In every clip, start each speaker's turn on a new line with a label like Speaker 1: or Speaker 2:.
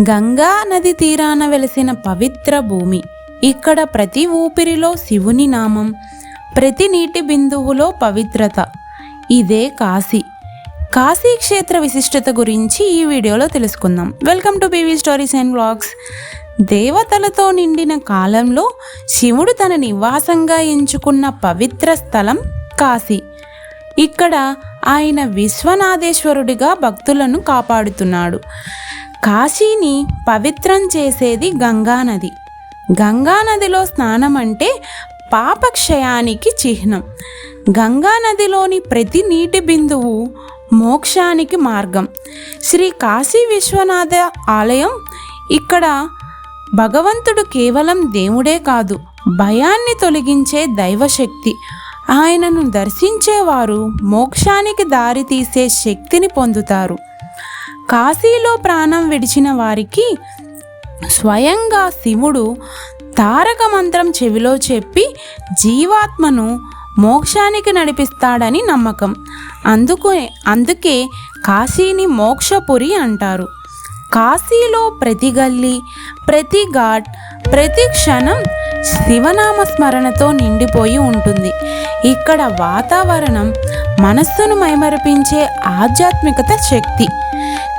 Speaker 1: గంగా నది తీరాన వెలిసిన పవిత్ర భూమి. ఇక్కడ ప్రతి ఊపిరిలో శివుని నామం, ప్రతి నీటి బిందువులో పవిత్రత. ఇదే కాశీ. కాశీ క్షేత్ర విశిష్టత గురించి ఈ వీడియోలో తెలుసుకుందాం. Welcome to BV stories and vlogs. దేవతలతో నిండిన కాలంలో శివుడు తన నివాసంగా ఎంచుకున్న పవిత్ర స్థలం కాశీ. ఇక్కడ ఆయన విశ్వనాథేశ్వరుడిగా భక్తులను కాపాడుతున్నాడు. కాశీని పవిత్రం చేసేది గంగానది. గంగానదిలో స్నానం అంటే పాపక్షయానికి చిహ్నం. గంగానదిలోని ప్రతి నీటి బిందువు మోక్షానికి మార్గం. శ్రీ కాశీ విశ్వనాథ ఆలయం. ఇక్కడ భగవంతుడు కేవలం దేవుడే కాదు, భయాన్ని తొలగించే దైవశక్తి. ఆయనను దర్శించేవారు మోక్షానికి దారి తీసే శక్తిని పొందుతారు. కాశీలో ప్రాణం విడిచిన వారికి స్వయంగా శివుడు తారక మంత్రం చెవిలో చెప్పి జీవాత్మను మోక్షానికి నడిపిస్తాడని నమ్మకం. అందుకే కాశీని మోక్షపురి అంటారు. కాశీలో ప్రతి గల్లీ, ప్రతి ఘాట్, ప్రతి క్షణం శివనామ స్మరణతో నిండిపోయి ఉంటుంది. ఇక్కడ వాతావరణం మనస్సును మైమరిపించే ఆధ్యాత్మికత శక్తి.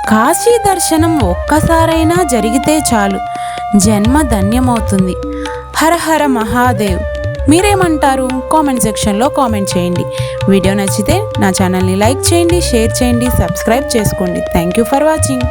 Speaker 1: కాశీ దర్శనం ఒక్కసారైనా జరిగితే చాలు, జన్మ ధన్యమవుతుంది. హర హర మహాదేవ్. మీరేమంటారు? కామెంట్ సెక్షన్లో కామెంట్ చేయండి. వీడియో నచ్చితే నా ఛానల్ని లైక్ చేయండి, షేర్ చేయండి, సబ్స్క్రైబ్ చేసుకోండి. Thank you for watching.